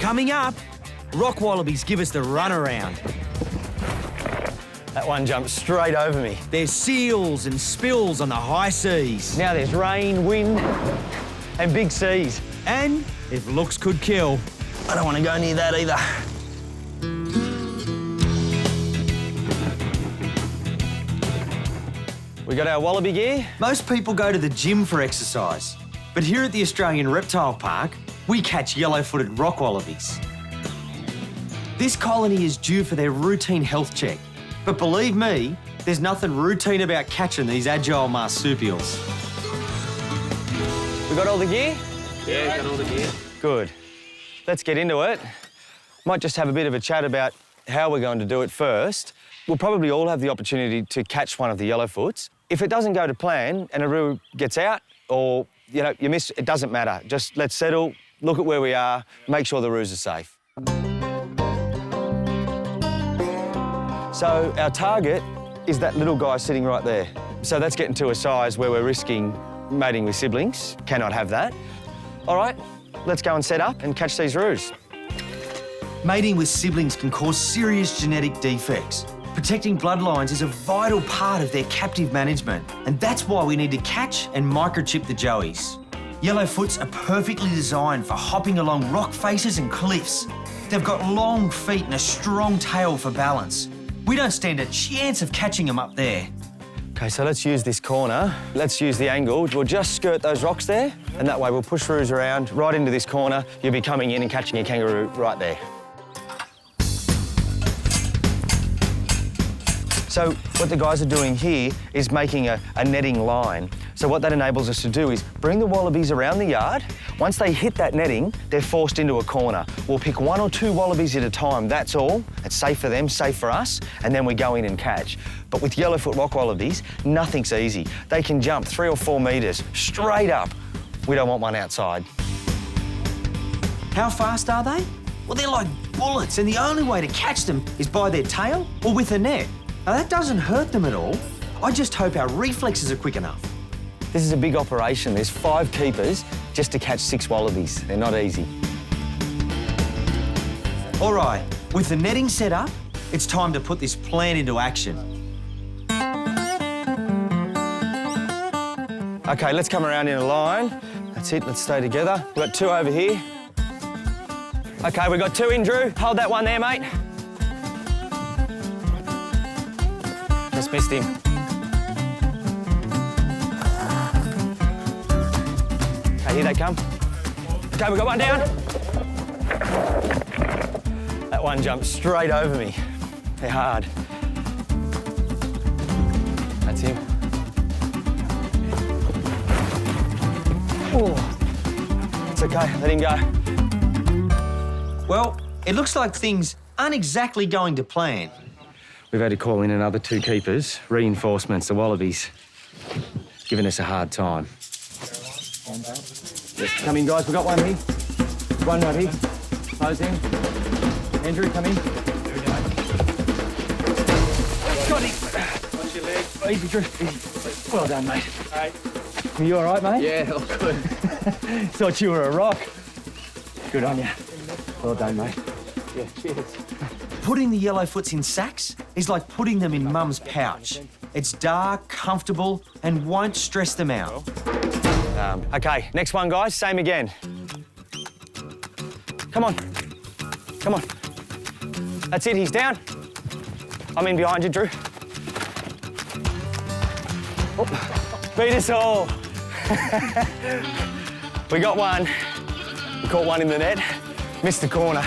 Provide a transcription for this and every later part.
Coming up, rock wallabies give us the runaround. That one jumped straight over me. There's seals and spills on the high seas. Now there's rain, wind, and big seas. And if looks could kill, I don't want to go near that either. We got our wallaby gear. most people go to the gym for exercise. But here at the Australian Reptile Park, we catch yellow-footed rock wallabies. This colony is due for their routine health check. But believe me, there's nothing routine about catching these agile marsupials. We got all the gear? Yeah, got all the gear. Good. Let's get into it. Might just have a bit of a chat about how we're going to do it first. We'll probably all have the opportunity to catch one of the yellowfoots. If it doesn't go to plan and a roo gets out or, you miss, it doesn't matter. Just let's settle, look at where we are, make sure the roos are safe. So our target is that little guy sitting right there. So that's getting to a size where we're risking mating with siblings. Cannot have that. All right, let's go and set up and catch these roos. Mating with siblings can cause serious genetic defects. Protecting bloodlines is a vital part of their captive management, and that's why we need to catch and microchip the joeys. Yellowfoots are perfectly designed for hopping along rock faces and cliffs. They've got long feet and a strong tail for balance. We don't stand a chance of catching them up there. Okay, so let's use this corner. Let's use the angle. We'll just skirt those rocks there, and that way we'll push roos around right into this corner. You'll be coming in and catching a kangaroo right there. So what the guys are doing here is making a netting line. So what that enables us to do is bring the wallabies around the yard. Once they hit that netting, they're forced into a corner. We'll pick 1 or 2 wallabies at a time, that's all. It's safe for them, safe for us, and then we go in and catch. But with yellowfoot rock wallabies, nothing's easy. They can jump 3 or 4 metres straight up. We don't want one outside. How fast are they? Well, they're like bullets, and the only way to catch them is by their tail or with a net. Now, that doesn't hurt them at all. I just hope our reflexes are quick enough. This is a big operation. There's 5 keepers just to catch 6 wallabies. They're not easy. All right, with the netting set up, it's time to put this plan into action. Okay, let's come around in a line. That's it, let's stay together. We've got 2 over here. Okay, we've got 2 in, Drew. Hold that one there, mate. Just missed him. Okay, here they come. Okay, we've got one down. That one jumped straight over me. They're hard. That's him. Oh, it's okay, let him go. Well, it looks like things aren't exactly going to plan. We've had to call in another 2 keepers, reinforcements, the wallabies, giving us a hard time. Yes, come in, guys, we've got one here. One right here. Close in. Andrew, come in. Got him. Watch your legs. Easy, Drew, easy. Well done, mate. Hey. Are you all right, mate? Yeah, all good. Thought you were a rock. Good on you. Well done, mate. Yeah, cheers. Putting the yellowfoots in sacks is like putting them in mum's pouch. It's dark, comfortable, and won't stress them out. Okay, next one, guys, same again. Come on. Come on. That's it, he's down. I'm in behind you, Drew. Oh, beat us all. We got one. We caught one in the net, missed the corner.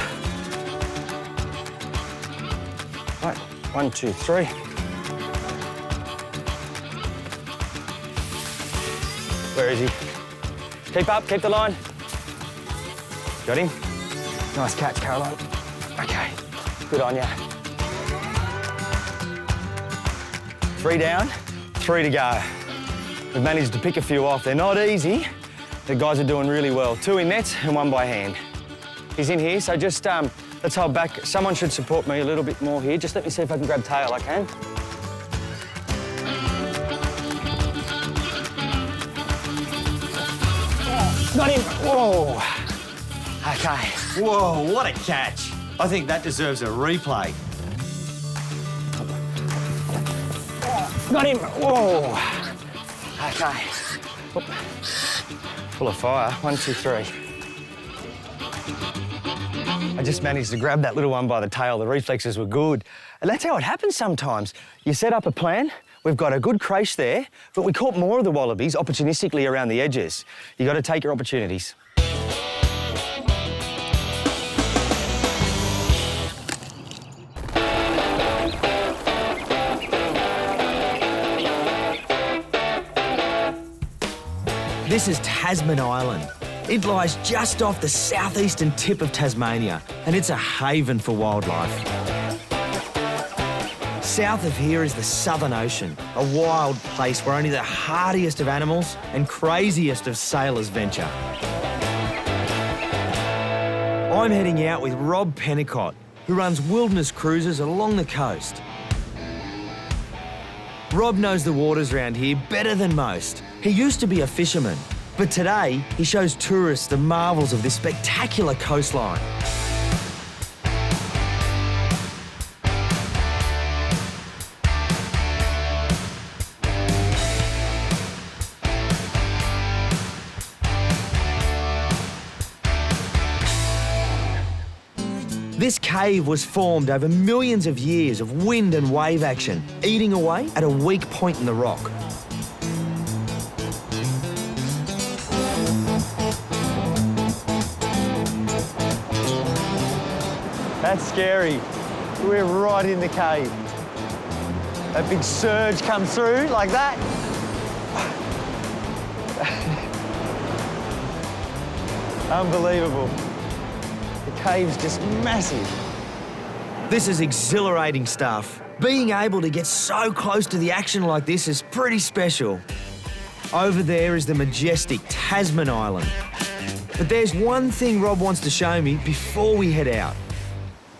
Right, 1, 2, 3. Where is he? Keep up, keep the line. Got him? Nice catch, Caroline. Okay, good on ya. 3 down, 3 to go. We've managed to pick a few off. They're not easy. The guys are doing really well. 2 in net and 1 by hand. He's in here, so just let's hold back. Someone should support me a little bit more here. Just let me see if I can grab tail. I can. Got him. Whoa. Okay. Whoa, what a catch. I think that deserves a replay. Got him. Whoa. Okay. Oop. Full of fire. 1, 2, 3. I just managed to grab that little one by the tail. The reflexes were good. And that's how it happens sometimes. You set up a plan, we've got a good creche there, but we caught more of the wallabies opportunistically around the edges. You got to take your opportunities. This is Tasman Island. It lies just off the southeastern tip of Tasmania, and it's a haven for wildlife. South of here is the Southern Ocean, a wild place where only the hardiest of animals and craziest of sailors venture. I'm heading out with Rob Pennicott, who runs wilderness cruises along the coast. Rob knows the waters around here better than most. He used to be a fisherman, but today he shows tourists the marvels of this spectacular coastline. This cave was formed over millions of years of wind and wave action, eating away at a weak point in the rock. That's scary. We're right in the cave. That big surge comes through like that. Unbelievable. The cave's just massive. This is exhilarating stuff. Being able to get so close to the action like this is pretty special. Over there is the majestic Tasman Island. But there's one thing Rob wants to show me before we head out.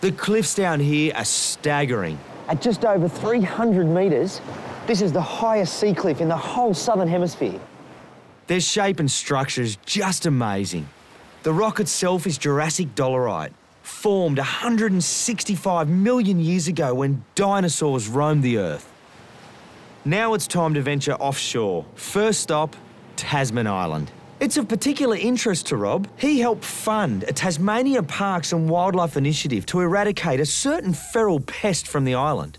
The cliffs down here are staggering. At just over 300 metres, this is the highest sea cliff in the whole southern hemisphere. Their shape and structure is just amazing. The rock itself is Jurassic dolerite, formed 165 million years ago when dinosaurs roamed the Earth. Now it's time to venture offshore. First stop, Tasman Island. It's of particular interest to Rob. He helped fund a Tasmania Parks and Wildlife initiative to eradicate a certain feral pest from the island.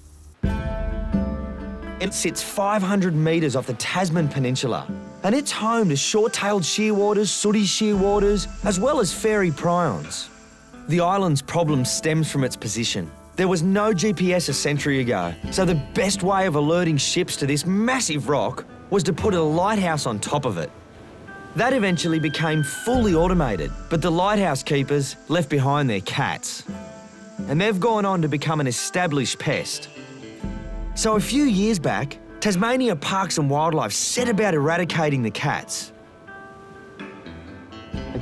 It sits 500 metres off the Tasman Peninsula, and it's home to short-tailed shearwaters, sooty shearwaters, as well as fairy prions. The island's problem stems from its position. There was no GPS a century ago, so the best way of alerting ships to this massive rock was to put a lighthouse on top of it. That eventually became fully automated, but the lighthouse keepers left behind their cats. And they've gone on to become an established pest. So a few years back, Tasmania Parks and Wildlife set about eradicating the cats.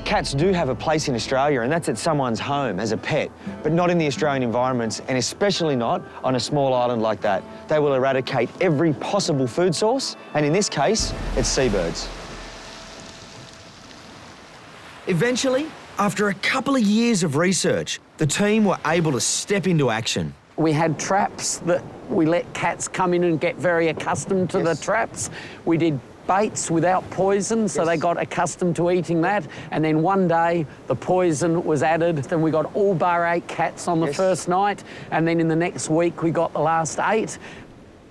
Cats do have a place in Australia, and that's at someone's home as a pet, but not in the Australian environments, and especially not on a small island like that. They will eradicate every possible food source, and in this case, it's seabirds. Eventually, after a couple of years of research, the team were able to step into action. We had traps that we let cats come in and get very accustomed to the traps. We did baits without poison, so they got accustomed to eating that. And then one day, the poison was added. Then we got all bar 8 cats on the first night. And then in the next week, we got the last 8.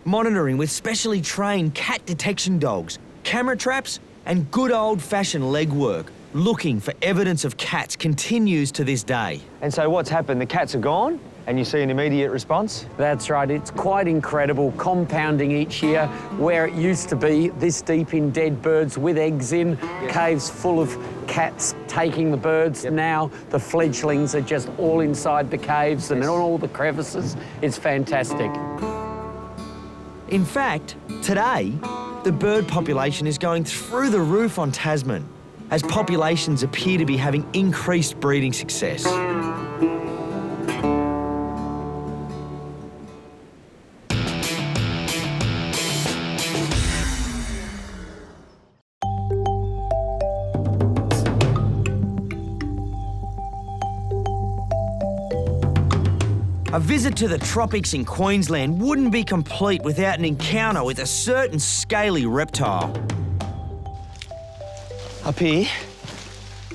Monitoring with specially trained cat detection dogs, camera traps, and good old-fashioned legwork, looking for evidence of cats continues to this day. And so what's happened? The cats are gone, and you see an immediate response? That's right. It's quite incredible, compounding each year, where it used to be this deep in dead birds with eggs in, caves full of cats taking the birds. Now the fledglings are just all inside the caves and in all the crevices. It's fantastic. In fact, today, the bird population is going through the roof on Tasman, as populations appear to be having increased breeding success. A visit to the tropics in Queensland wouldn't be complete without an encounter with a certain scaly reptile. Up here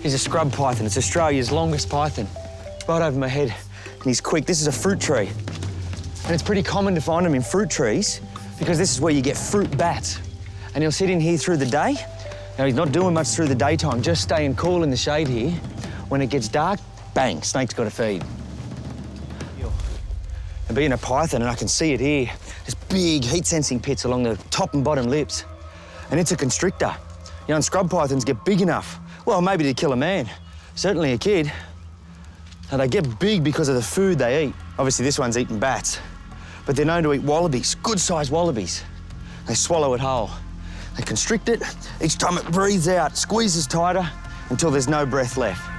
is a scrub python. It's Australia's longest python. Right over my head, and he's quick. This is a fruit tree. And it's pretty common to find them in fruit trees because this is where you get fruit bats. And he'll sit in here through the day. Now, he's not doing much through the daytime, just staying cool in the shade here. When it gets dark, bang, snake's got to feed. And being a python, and I can see it here, there's big heat-sensing pits along the top and bottom lips. And it's a constrictor. You know, and scrub pythons get big enough, well, maybe to kill a man, certainly a kid. Now, they get big because of the food they eat. Obviously, this one's eating bats, but they're known to eat wallabies, good-sized wallabies. They swallow it whole. They constrict it. Each time it breathes out, squeezes tighter until there's no breath left.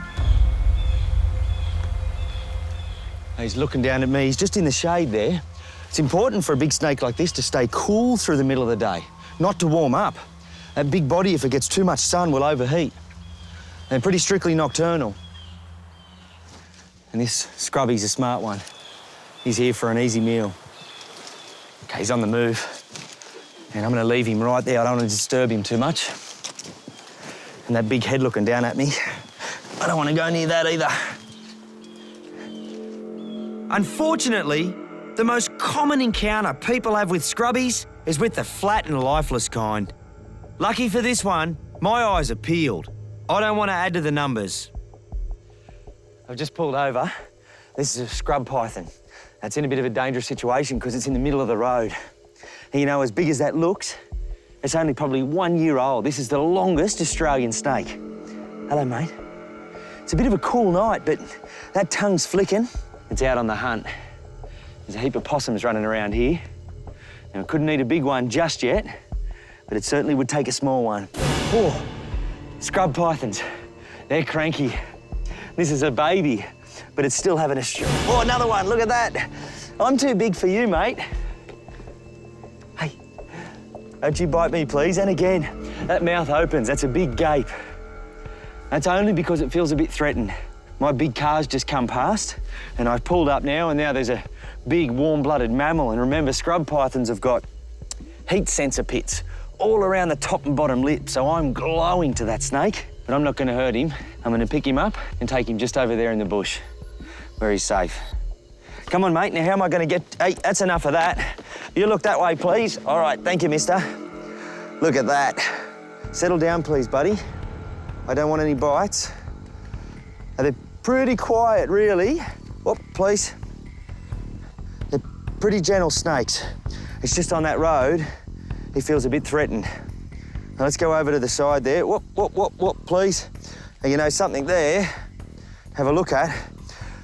He's looking down at me. He's just in the shade there. It's important for a big snake like this to stay cool through the middle of the day, not to warm up. That big body, if it gets too much sun, will overheat. They're pretty strictly nocturnal. And this scrubby's a smart one. He's here for an easy meal. Okay, he's on the move. And I'm gonna leave him right there. I don't want to disturb him too much. And that big head looking down at me, I don't want to go near that either. Unfortunately, the most common encounter people have with scrubbies is with the flat and lifeless kind. Lucky for this one, my eyes are peeled. I don't want to add to the numbers. I've just pulled over. This is a scrub python. That's in a bit of a dangerous situation because it's in the middle of the road. And you know, as big as that looks, it's only probably 1 year old. This is the longest Australian snake. Hello, mate. It's a bit of a cool night, but that tongue's flicking. It's out on the hunt. There's a heap of possums running around here. Now, I couldn't eat a big one just yet, but it certainly would take a small one. Oh, scrub pythons. They're cranky. This is a baby, but it's still having a oh, another one, look at that. I'm too big for you, mate. Hey, don't you bite me, please. And again, that mouth opens, that's a big gape. That's only because it feels a bit threatened. My big car's just come past, and I've pulled up now, and now there's a big warm-blooded mammal. And remember, scrub pythons have got heat sensor pits all around the top and bottom lip, so I'm glowing to that snake. But I'm not going to hurt him. I'm going to pick him up and take him just over there in the bush, where he's safe. Come on, mate. Now, how am I going to get... Hey, that's enough of that. You look that way, please. All right, thank you, mister. Look at that. Settle down, please, buddy. I don't want any bites. They're pretty quiet, really. Whoop, please. They're pretty gentle snakes. It's just on that road, he feels a bit threatened. Now, let's go over to the side there. Whoop, whoop, whoop, whoop, please. And you know, something there, have a look at.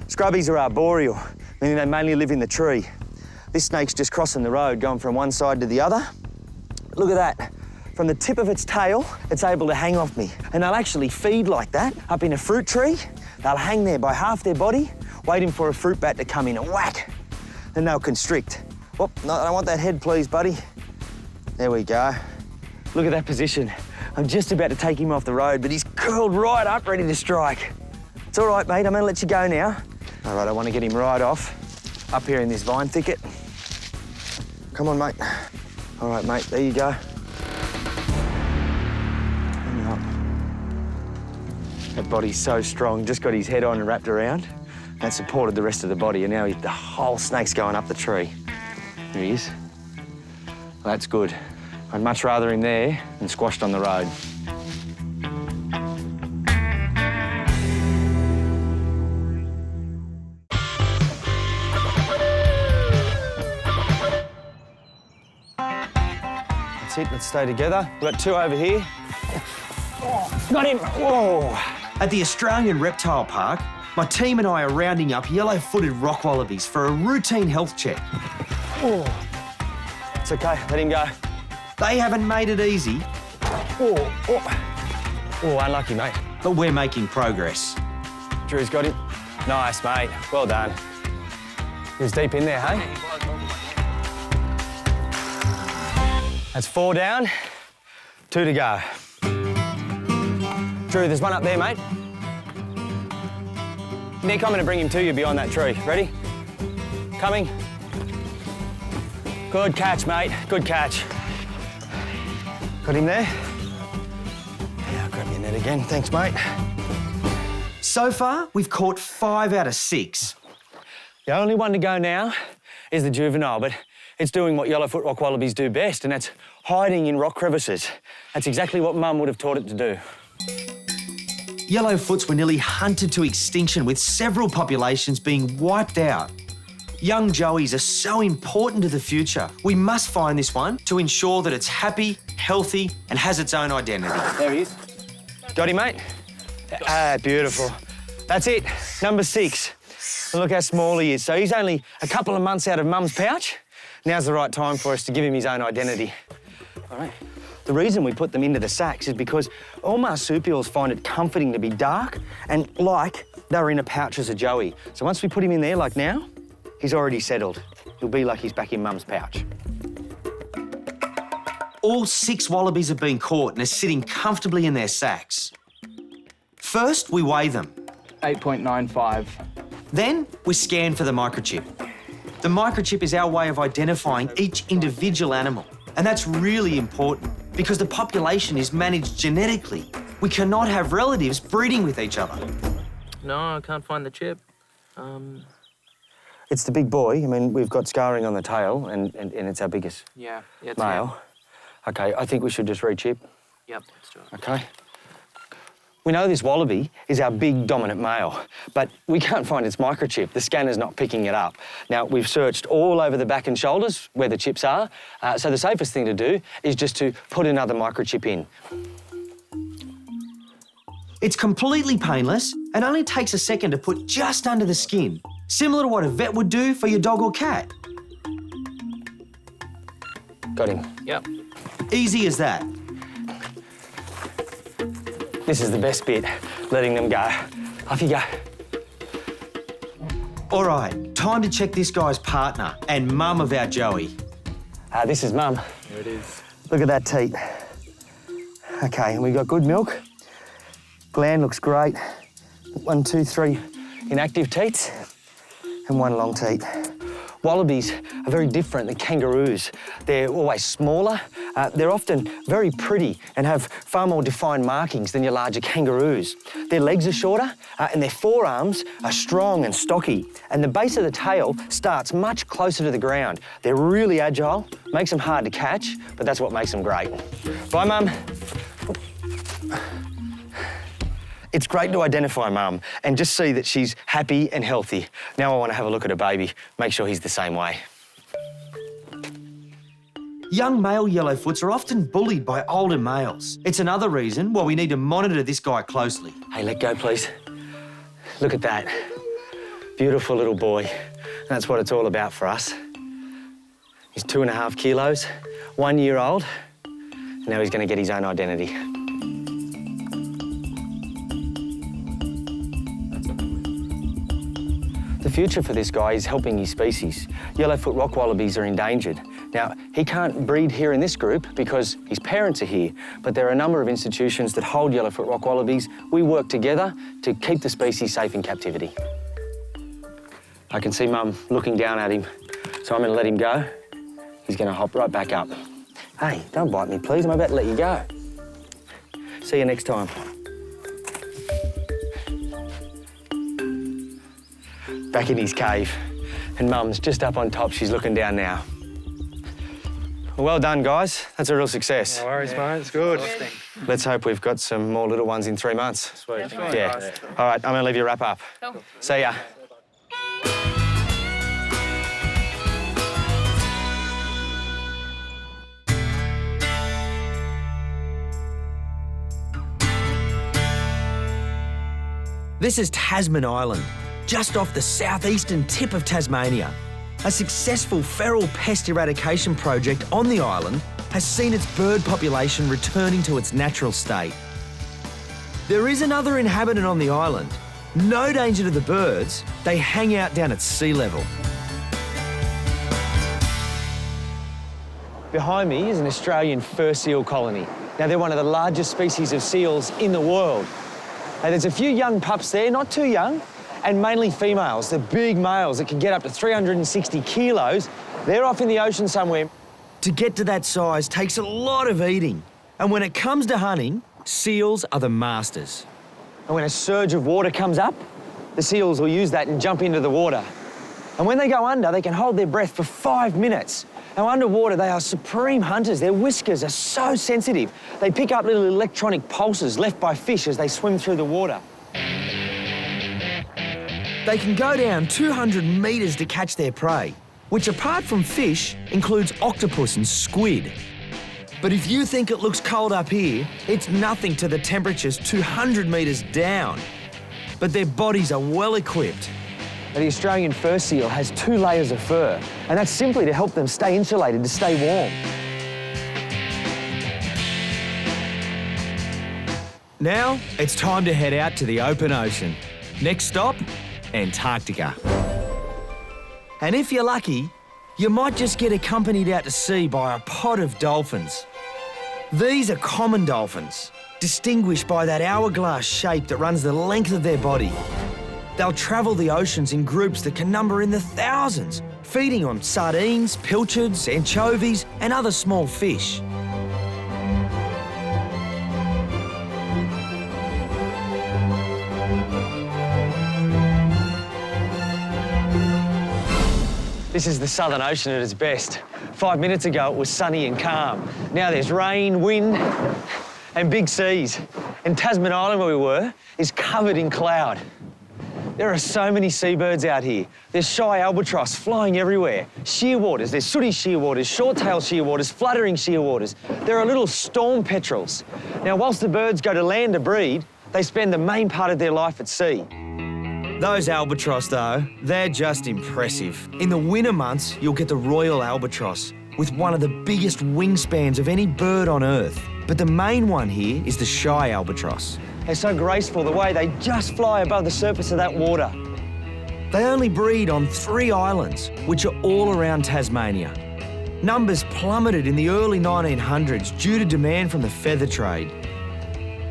Scrubbies are arboreal, meaning they mainly live in the tree. This snake's just crossing the road, going from one side to the other. Look at that. From the tip of its tail, it's able to hang off me. And they'll actually feed like that up in a fruit tree. They'll hang there by half their body, waiting for a fruit bat to come in and whack. Then they'll constrict. Whoop, no, I don't want that head, please, buddy. There we go. Look at that position. I'm just about to take him off the road, but he's curled right up, ready to strike. It's all right, mate, I'm gonna let you go now. All right, I want to get him right off, up here in this vine thicket. Come on, mate. All right, mate, there you go. That body's so strong, just got his head on and wrapped around. That supported the rest of the body, and now the whole snake's going up the tree. There he is. Well, that's good. I'd much rather him there than squashed on the road. That's it, let's stay together. We've got two over here. Got him! Whoa! At the Australian Reptile Park, my team and I are rounding up yellow-footed rock wallabies for a routine health check. Oh. It's okay, let him go. They haven't made it easy. Oh, oh. Oh, unlucky, mate. But we're making progress. Drew's got him. Nice, mate. Well done. He was deep in there, hey? That's 4 down, 2 to go. Drew, there's one up there, mate. Nick, I'm going to bring him to you beyond that tree. Ready? Coming. Good catch, mate. Good catch. Got him there? Yeah, I'll grab your net again. Thanks, mate. So far, we've caught 5 out of 6. The only one to go now is the juvenile, but it's doing what yellow-footed rock wallabies do best, and that's hiding in rock crevices. That's exactly what Mum would have taught it to do. Yellowfoots were nearly hunted to extinction, with several populations being wiped out. Young joeys are so important to the future. We must find this one to ensure that it's happy, healthy, and has its own identity. There he is. Got him, mate? Ah, beautiful. That's it, number 6. Look how small he is. So he's only a couple of months out of Mum's pouch. Now's the right time for us to give him his own identity. All right. The reason we put them into the sacks is because all marsupials find it comforting to be dark and like they're in a pouch as a joey. So once we put him in there, like now, he's already settled. He'll be like he's back in Mum's pouch. All 6 wallabies have been caught and are sitting comfortably in their sacks. First, we weigh them. 8.95. Then, we scan for the microchip. The microchip is our way of identifying each individual animal. And that's really important because the population is managed genetically. We cannot have relatives breeding with each other. No, I can't find the chip. It's the big boy. I mean, we've got scarring on the tail and it's our biggest Yeah, it's male. OK, I think we should just re-chip. Yep, let's do it. OK. We know this wallaby is our big dominant male, but we can't find its microchip. The scanner's not picking it up. Now, we've searched all over the back and shoulders where the chips are, so the safest thing to do is just to put another microchip in. It's completely painless and only takes a second to put just under the skin, similar to what a vet would do for your dog or cat. Got him. Yep. Easy as that. This is the best bit, letting them go. Off you go. All right, time to check this guy's partner and mum of our joey. This is Mum. There it is. Look at that teat. OK, and we've got good milk. Gland looks great. 1, 2, 3 inactive teats and 1 long teat. Wallabies are very different than kangaroos. They're always smaller. They're often very pretty and have far more defined markings than your larger kangaroos. Their legs are shorter and their forearms are strong and stocky. And the base of the tail starts much closer to the ground. They're really agile, makes them hard to catch, but that's what makes them great. Bye, Mum. It's great to identify Mum and just see that she's happy and healthy. Now I want to have a look at her baby, make sure he's the same way. Young male yellowfoots are often bullied by older males. It's another reason why we need to monitor this guy closely. Hey, let go, please. Look at that. Beautiful little boy. That's what it's all about for us. He's 2.5 kilos, 1 year old. Now he's going to get his own identity. The future for this guy is helping his species. Yellow-footed rock wallabies are endangered. Now, he can't breed here in this group because his parents are here, but there are a number of institutions that hold yellow-footed rock wallabies. We work together to keep the species safe in captivity. I can see Mum looking down at him, so I'm going to let him go. He's going to hop right back up. Hey, don't bite me, please. I'm about to let you go. See you next time. Back in his cave, and Mum's just up on top. She's looking down now. Well done, guys. That's a real success. No worries, mate. It's good. Let's hope we've got some more little ones in 3 months. Sweet. Yeah. All right, I'm going to leave you wrap up. Cool. See ya. This is Tasman Island, just off the southeastern tip of Tasmania. A successful feral pest eradication project on the island has seen its bird population returning to its natural state. There is another inhabitant on the island. No danger to the birds, they hang out down at sea level. Behind me is an Australian fur seal colony. Now, they're one of the largest species of seals in the world. There's a few young pups there, not too young, and mainly females. The big males that can get up to 360 kilos, they're off in the ocean somewhere. To get to that size takes a lot of eating. And when it comes to hunting, seals are the masters. And when a surge of water comes up, the seals will use that and jump into the water. And when they go under, they can hold their breath for 5 minutes. Now, underwater, they are supreme hunters. Their whiskers are so sensitive. They pick up little electronic pulses left by fish as they swim through the water. They can go down 200 metres to catch their prey, which apart from fish, includes octopus and squid. But if you think it looks cold up here, it's nothing to the temperatures 200 metres down. But their bodies are well equipped. The Australian fur seal has 2 layers of fur, and that's simply to help them stay insulated, to stay warm. Now, it's time to head out to the open ocean. Next stop, Antarctica. And if you're lucky, you might just get accompanied out to sea by a pod of dolphins. These are common dolphins, distinguished by that hourglass shape that runs the length of their body. They'll travel the oceans in groups that can number in the thousands, feeding on sardines, pilchards, anchovies, and other small fish. This is the Southern Ocean at its best. 5 minutes ago, it was sunny and calm. Now there's rain, wind, and big seas. And Tasman Island, where we were, is covered in cloud. There are so many seabirds out here. There's shy albatross flying everywhere. Shearwaters, there's sooty shearwaters, short-tailed shearwaters, fluttering shearwaters. There are little storm petrels. Now, whilst the birds go to land to breed, they spend the main part of their life at sea. Those albatross, though, they're just impressive. In the winter months, you'll get the royal albatross, with one of the biggest wingspans of any bird on Earth. But the main one here is the shy albatross. They're so graceful, the way they just fly above the surface of that water. They only breed on 3 islands, which are all around Tasmania. Numbers plummeted in the early 1900s due to demand from the feather trade.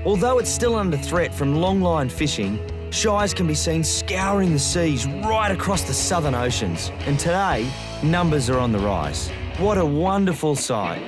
Although it's still under threat from longline fishing, shies can be seen scouring the seas right across the southern oceans. And today, numbers are on the rise. What a wonderful sight.